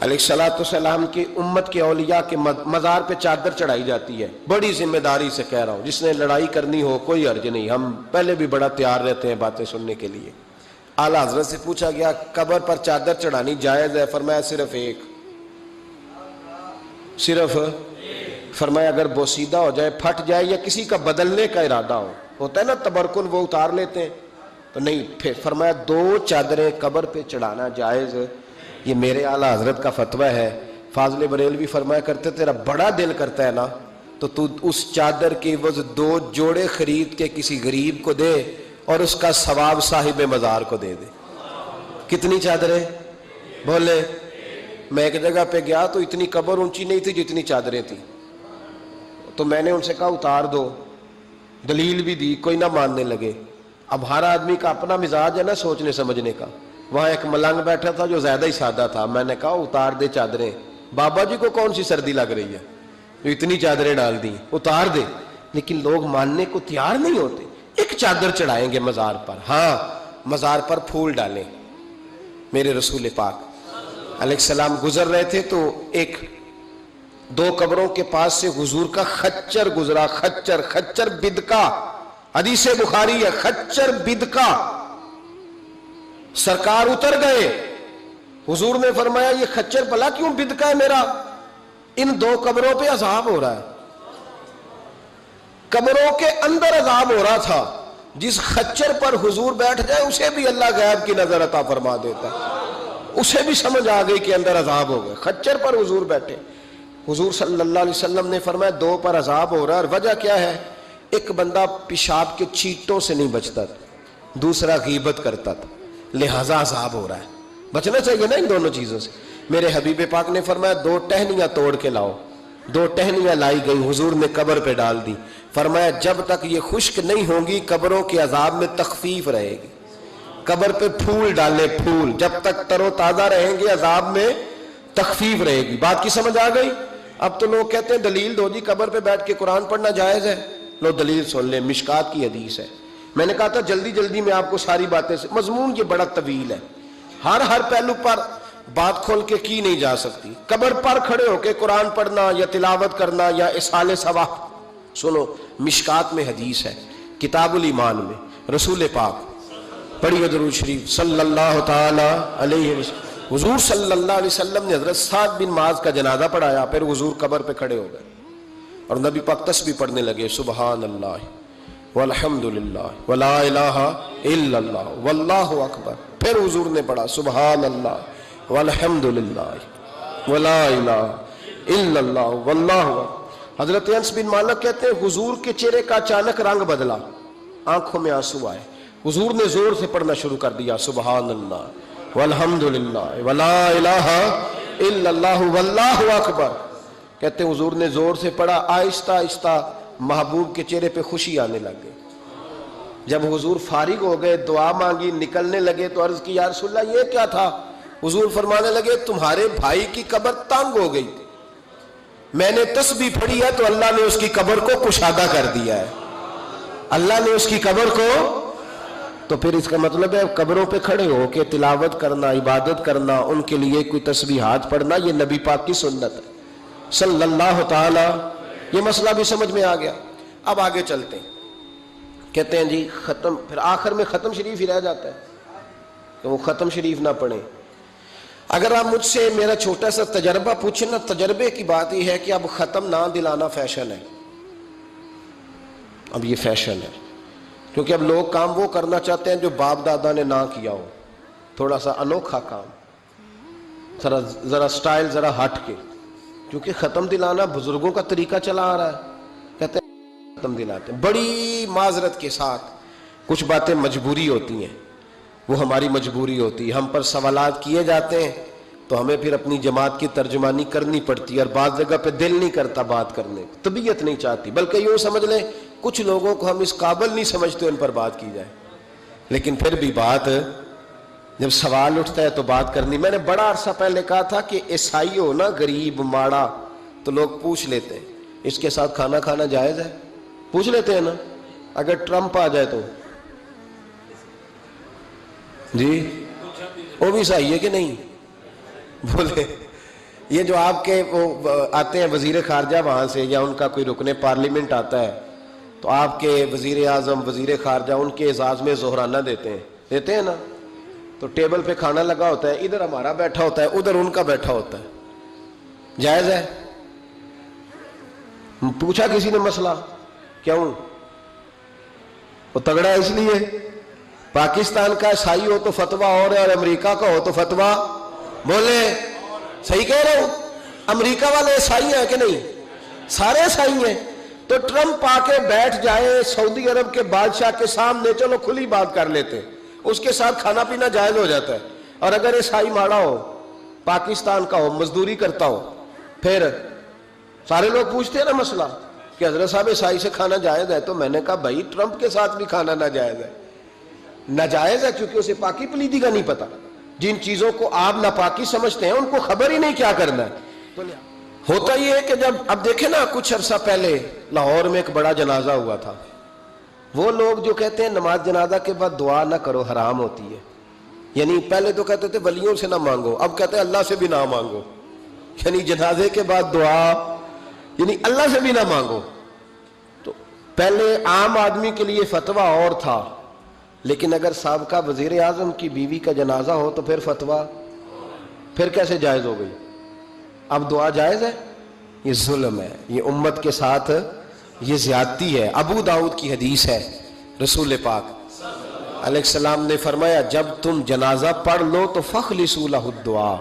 علیہ الصلوۃ والسلام کی امت کے اولیاء کے مزار پہ چادر چڑھائی جاتی ہے. بڑی ذمہ داری سے کہہ رہا ہوں, جس نے لڑائی کرنی ہو کوئی حرج نہیں, ہم پہلے بھی بڑا تیار رہتے ہیں باتیں سننے کے لیے. اعلیٰ حضرت سے پوچھا گیا قبر پر چادر چڑھانی جائز ہے؟ فرمایا صرف ایک. صرف فرمایا اگر بوسیدہ ہو جائے, پھٹ جائے, یا کسی کا بدلنے کا ارادہ ہو, ہوتا ہے نا تبرکن, وہ اتار لیتے ہیں تو نہیں. پھر فرمایا 2 چادریں قبر پہ چڑھانا جائز. یہ میرے اعلیٰ حضرت کا فتویٰ ہے. فاضل بریلوی فرمایا کرتے تیرا بڑا دل کرتا ہے نا تو تو اس چادر کی عوض 2 جوڑے خرید کے کسی غریب کو دے اور اس کا ثواب صاحب مزار کو دے دے. کتنی چادریں بولے؟ میں ایک جگہ پہ گیا تو اتنی قبر اونچی نہیں تھی جتنی چادریں تھیں, تو میں نے ان سے کہا اتار دو, دلیل بھی دی, کوئی نہ ماننے لگے. اب ہر آدمی کا اپنا مزاج ہے نا سوچنے سمجھنے کا. وہاں ایک ملنگ بیٹھا تھا جو زیادہ ہی سادہ تھا, میں نے کہا اتار دے چادریں, بابا جی کو کون سی سردی لگ رہی ہے جو اتنی چادریں ڈال دی, اتار دے. لیکن لوگ ماننے کو تیار نہیں ہوتے. ایک چادر چڑھائیں گے مزار پر, ہاں مزار پر پھول ڈالیں. میرے رسول پاک علیہ السلام گزر رہے تھے تو 2 قبروں کے پاس سے حضور کا خچر گزرا. خچر بدکا, حدیث بخاری ہے, خچر بدکا. سرکار اتر گئے. حضور نے فرمایا یہ خچر بھلا کیوں بدکا ہے میرا؟ ان 2 قبروں پہ عذاب ہو رہا ہے. قبروں کے اندر عذاب ہو رہا تھا. جس خچر پر حضور بیٹھ جائے اسے بھی اللہ غیب کی نظر عطا فرما دیتا ہے, اسے بھی سمجھ آ گئی کہ اندر عذاب ہو گئے. خچر پر حضور بیٹھے. حضور صلی اللہ علیہ وسلم نے فرمایا 2 پر عذاب ہو رہا ہے, اور وجہ کیا ہے؟ ایک بندہ پیشاب کے چیٹوں سے نہیں بچتا تھا, دوسرا غیبت کرتا تھا, لہذا عذاب ہو رہا ہے. بچنا چاہیے نا ان دونوں چیزوں سے. میرے حبیب پاک نے فرمایا 2 ٹہنیاں توڑ کے لاؤ. 2 ٹہنیاں لائی گئی, حضور نے قبر پہ ڈال دی. فرمایا جب تک یہ خشک نہیں ہوں گی قبروں کے عذاب میں تخفیف رہے گی. قبر پہ پھول ڈالے, پھول جب تک تر و تازہ رہیں گے عذاب میں تخفیف رہے گی. بات کی سمجھ آ گئی؟ اب تو لوگ کہتے ہیں دلیل دو جی, قبر پہ بیٹھ کے قرآن پڑھنا جائز ہے. لو دلیل سن لیں, مشکات کی حدیث ہے. میں نے کہا تھا جلدی میں آپ کو ساری باتیں سے, مضمون یہ بڑا طویل ہے, ہر پہلو پر بات کھول کے کی نہیں جا سکتی. قبر پر کھڑے ہو کے قرآن پڑھنا یا تلاوت کرنا یا اصال ثواب. سنو, مشکات میں حدیث ہے, کتاب الایمان میں, رسول پاک پڑھیے درود شریف صلی اللہ تعالی علیہ وسلم. حضور صلی اللہ علیہ وسلم نے حضرت سعد بن معاذ کا جنازہ پڑھایا, پھر حضور قبر پہ کھڑے ہو گئے اور نبی پاک تسبیح پڑھنے لگے, سبحان اللہ والحمد للہ ولا الہ الا اللہ واللہ اکبر. پھر حضور نے پڑھا سبحان اللہ والحمد للہ ولا الہ الا اللہ واللہ اکبر. حضرت انس بن مالک کہتے ہیں حضور کے چہرے کا اچانک رنگ بدلا, آنکھوں میں آنسو آئے. حضور نے زور سے پڑھنا شروع کر دیا سبحان اللہ والحمد للہ ولا الہ الا اللہ واللہ اکبر. کہتے ہیں حضور نے زور سے پڑھا, آہستہ آہستہ محبوب کے چہرے پہ خوشی آنے لگ گئی. جب حضور فارغ ہو گئے, دعا مانگی, نکلنے لگے تو عرض کی یا رسول اللہ یہ کیا تھا؟ حضور فرمانے لگے تمہارے بھائی کی قبر تنگ ہو گئی, میں نے تسبیح پڑھی ہے تو اللہ نے اس کی قبر کو کشادہ کر دیا ہے. اللہ نے اس کی قبر کو, تو پھر اس کا مطلب ہے قبروں پہ کھڑے ہو کے تلاوت کرنا, عبادت کرنا, ان کے لیے کوئی تسبیحات پڑھنا, یہ نبی پاک کی سنت ہے صلی اللہ تعالی. یہ مسئلہ بھی سمجھ میں آ گیا. اب آگے چلتے ہیں. کہتے ہیں جی ختم, پھر آخر میں ختم شریف ہی رہ جاتا ہے کہ وہ ختم شریف نہ پڑھیں. اگر آپ مجھ سے میرا چھوٹا سا تجربہ پوچھیں نا, تجربے کی بات یہ ہے کہ اب ختم نہ دلانا فیشن ہے. اب یہ فیشن ہے کیونکہ اب لوگ کام وہ کرنا چاہتے ہیں جو باپ دادا نے نہ کیا ہو, تھوڑا سا انوکھا کام, ذرا سٹائل ذرا ہٹ کے, کیونکہ ختم دلانا بزرگوں کا طریقہ چلا آ رہا ہے. کہتے ہیں ختم دلاتے ہیں بڑی معذرت کے ساتھ, کچھ باتیں مجبوری ہوتی ہیں, وہ ہماری مجبوری ہوتی ہے. ہم پر سوالات کیے جاتے ہیں تو ہمیں پھر اپنی جماعت کی ترجمانی کرنی پڑتی ہے, اور بعض جگہ پہ دل نہیں کرتا بات کرنے, طبیعت نہیں چاہتی, بلکہ یوں سمجھ لیں کچھ لوگوں کو ہم اس قابل نہیں سمجھتے ان پر بات کی جائے. لیکن پھر بھی بات, جب سوال اٹھتا ہے تو بات کرنی. میں نے بڑا عرصہ پہلے کہا تھا کہ عیسائی ہو نا, غریب ماڑا, تو لوگ پوچھ لیتے ہیں اس کے ساتھ کھانا کھانا جائز ہے, پوچھ لیتے ہیں نا. اگر ٹرمپ آ جائے تو جی وہ بھی عیسائی ہے کہ نہیں؟ بولے یہ جو آپ کے وہ آتے ہیں وزیر خارجہ وہاں سے، یا ان کا کوئی رکن پارلیمنٹ آتا ہے، تو آپ کے وزیر اعظم، وزیر خارجہ ان کے اعزاز میں ظہرانہ دیتے ہیں نا، تو ٹیبل پہ کھانا لگا ہوتا ہے، ادھر ہمارا بیٹھا ہوتا ہے، ادھر ان کا بیٹھا ہوتا ہے، جائز ہے؟ پوچھا کسی نے مسئلہ؟ کیوں؟ وہ تگڑا ہے اس لیے؟ پاکستان کا عیسائی ہو تو فتویٰ اور ہے، اور امریکہ کا ہو تو فتویٰ بولے، صحیح کہہ رہا ہوں؟ امریکہ والے عیسائی ہیں کہ نہیں؟ سارے عیسائی ہیں۔ تو ٹرمپ آ کے بیٹھ جائے سعودی عرب کے بادشاہ کے سامنے، چلو کھلی بات کر لیتے، اس کے ساتھ کھانا پینا جائز ہو جاتا ہے۔ اور اگر عیسائی ماڑا ہو، پاکستان کا ہو، مزدوری کرتا ہو، پھر سارے لوگ پوچھتے ہیں نا مسئلہ کہ حضرت صاحب عیسائی سے کھانا جائز ہے، تو میں نے کہا بھائی ٹرمپ کے ساتھ بھی کھانا ناجائز ہے۔ ناجائز ہے کیونکہ اسے پاکی پلیدی کا نہیں پتا۔ جن چیزوں کو آپ ناپاکی سمجھتے ہیں ان کو خبر ہی نہیں کیا کرنا ہے۔ ہوتا یہ ہے کہ جب اب دیکھیں نا، کچھ عرصہ پہلے لاہور میں ایک بڑا جنازہ ہوا تھا، وہ لوگ جو کہتے ہیں نماز جنازہ کے بعد دعا نہ کرو، حرام ہوتی ہے، یعنی پہلے تو کہتے تھے ولیوں سے نہ مانگو، اب کہتے ہیں اللہ سے بھی نہ مانگو، یعنی جنازے کے بعد دعا یعنی اللہ سے بھی نہ مانگو۔ تو پہلے عام آدمی کے لیے فتویٰ اور تھا، لیکن اگر سابقہ وزیر اعظم کی بیوی کا جنازہ ہو تو پھر فتویٰ پھر کیسے جائز ہو گئی؟ اب دعا جائز ہے؟ یہ ظلم ہے، یہ امت کے ساتھ یہ زیادتی ہے۔ ابو داؤد کی حدیث ہے، رسول پاک علیہ السلام نے فرمایا جب تم جنازہ پڑھ لو تو فخلصوا لہ الدعا،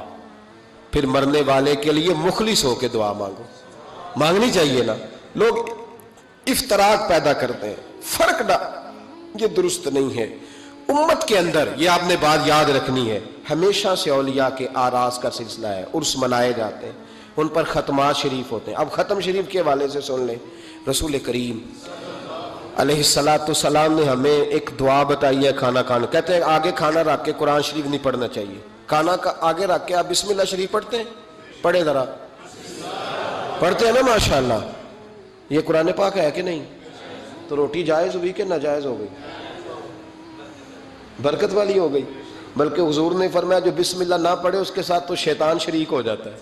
پھر مرنے والے کے لیے مخلص ہو کے دعا مانگو۔ مانگنی چاہیے نا۔ لوگ افتراق پیدا کرتے ہیں، فرق یہ درست نہیں ہے۔ امت کے اندر یہ آپ نے بات یاد رکھنی ہے، ہمیشہ سے اولیاء کے آراس کا سلسلہ ہے، عرس منائے جاتے ہیں، ان پر ختمات شریف ہوتے ہیں۔ اب ختم شریف کے حوالے سے سن لیں، رسول کریم علیہ السلام نے ہمیں ایک دعا بتائی ہے کھانا کھانا۔ کہتے ہیں آگے کھانا رکھ کے قرآن شریف نہیں پڑھنا چاہیے، کھانا کا آگے رکھ کے آپ بسم اللہ شریف پڑھتے ہیں؟ پڑھے ذرا، پڑھتے ہیں نا ماشاءاللہ۔ یہ قرآن پاک ہے کہ نہیں؟ تو روٹی جائز ہوئی کہ ناجائز ہو گئی؟ برکت والی ہو گئی۔ بلکہ حضور نے فرمایا جو بسم اللہ نہ پڑھے اس کے ساتھ تو شیطان شریک ہو جاتا ہے۔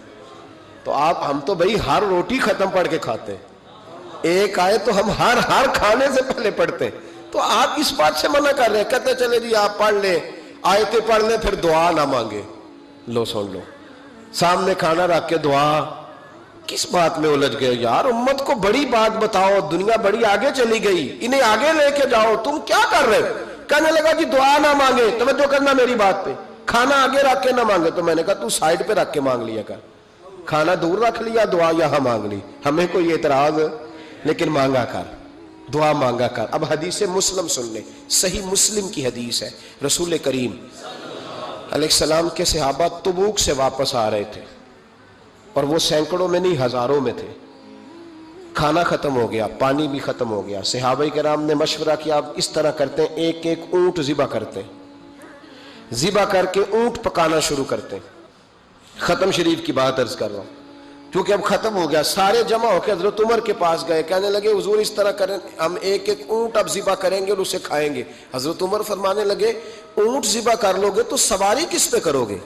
تو ہم تو بھئی ہر روٹی ختم پڑھ کے کھاتے ہیں، ایک آئے تو ہم ہر کھانے سے پہلے پڑھتے ہیں، تو آپ اس بات سے منع کر رہے ہیں، کہتے چلے جی آپ پڑھ لیں، آیتیں پڑھ لیں، پھر دعا نہ مانگے۔ لو سن لو، سامنے کھانا رکھ کے دعا، کس بات میں الجھ گئے یار؟ امت کو بڑی بات بتاؤ، دنیا بڑی آگے چلی گئی، انہیں آگے لے کے جاؤ، تم کیا کر رہے ہو؟ کہنے لگا جی دعا نہ مانگے، توجہ کرنا میری بات پہ، کھانا آگے رکھ کے نہ مانگے۔ تو میں نے کہا تو سائیڈ پہ رکھ کے مانگ لیا کر، کھانا دور رکھ لیا، دعا یہاں مانگ لی، ہمیں کوئی اعتراض، لیکن مانگا کر، دعا مانگا کر۔ اب حدیث مسلم سن لیں، صحیح مسلم کی حدیث ہے، رسول کریم علیہ السلام کے صحابہ تبوک سے واپس آ رہے تھے، اور وہ سینکڑوں میں نہیں ہزاروں میں تھے۔ کھانا ختم ہو گیا، پانی بھی ختم ہو گیا، صحابہ کرام نے مشورہ کیا اب اس طرح کرتے ہیں، ایک ایک اونٹ ذبح کرتے ہیں، ذبح کر کے اونٹ پکانا شروع کرتے ہیں۔ ختم شریف کی بات عرض کر رہا ہوں کیونکہ اب ختم ہو گیا، سارے جمع ہو کے حضرت عمر کے پاس گئے، کہنے لگے حضور اس طرح کریں، ہم ایک ایک اونٹ اب ذبح کریں گے اور اسے کھائیں گے۔ حضرت عمر فرمانے لگے اونٹ ذبح کر لو گے تو سواری کس پہ کرو گے؟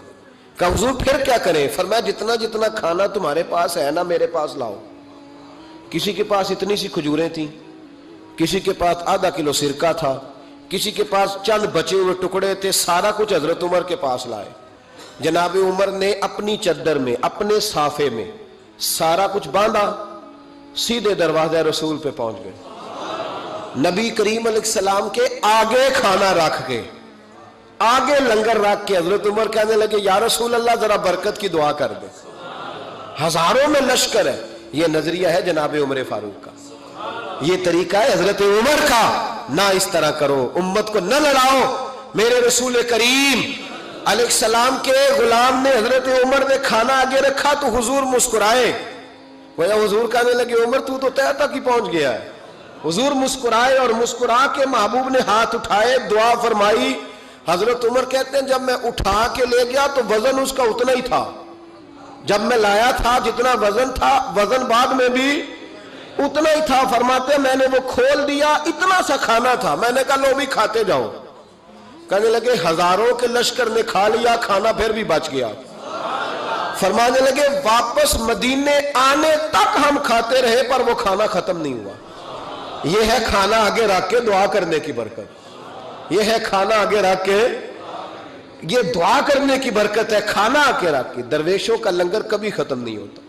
کہا حضور پھر کیا کریں؟ فرمایا جتنا جتنا کھانا تمہارے پاس ہے نا میرے پاس لاؤ۔ کسی کے پاس اتنی سی کھجوریں تھیں، کسی کے پاس آدھا کلو سرکہ تھا، کسی کے پاس چند بچے ہوئے ٹکڑے تھے، سارا کچھ حضرت عمر کے پاس لائے۔ جناب عمر نے اپنی چادر میں، اپنے صافے میں سارا کچھ باندھا، سیدھے دروازہ رسول پہ پہنچ گئے۔ نبی کریم علیہ السلام کے آگے کھانا رکھ کے، آگے لنگر رکھ کے حضرت عمر کہنے لگے یا رسول اللہ ذرا برکت کی دعا کر دے۔ ہزاروں میں لشکر ہے، یہ نظریہ ہے جناب عمر فاروق کا، یہ طریقہ ہے حضرت عمر کا، نہ اس طرح کرو، امت کو نہ لڑاؤ۔ میرے رسول کریم علیہ السلام کے غلام نے، حضرت عمر نے کھانا آگے رکھا تو حضور مسکرائے، گویا حضور کہنے لگے عمر تو تہ تک ہی پہنچ گیا ہے۔ حضور مسکرائے اور مسکرا کے محبوب نے ہاتھ اٹھائے، دعا فرمائی۔ حضرت عمر کہتے ہیں جب میں اٹھا کے لے گیا تو وزن اس کا اتنا ہی تھا، جب میں لایا تھا جتنا وزن تھا، وزن بعد میں بھی اتنا ہی تھا۔ فرماتے ہیں میں نے وہ کھول دیا، اتنا سا کھانا تھا، میں نے کہا لو بھی کھاتے جاؤ۔ کہنے لگے ہزاروں کے لشکر نے کھا لیا، کھانا پھر بھی بچ گیا۔ فرمانے لگے واپس مدینے آنے تک ہم کھاتے رہے پر وہ کھانا ختم نہیں ہوا. یہ ہے کھانا آگے رکھ کے دعا کرنے کی برکت. یہ ہے کھانا آگے رکھ کے یہ دعا کرنے کی برکت ہے. کھانا آگے رکھ کے. درویشوں کا لنگر کبھی ختم نہیں ہوتا.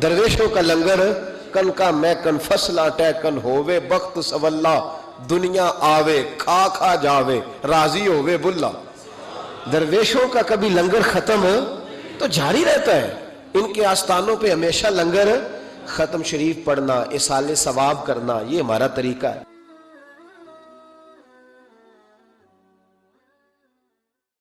درویشوں کا لنگر کن کا میں کن فصلہ ٹے کن ہووے بخت سواللہ دنیا آوے کھا کھا جاوے راضی ہووے بلا. درویشوں کا کبھی لنگر ختم تو جاری رہتا ہے. ان کے آستانوں پہ ہمیشہ لنگر ختم شریف پڑھنا، اصالِ ثواب کرنا، یہ ہمارا طریقہ ہے.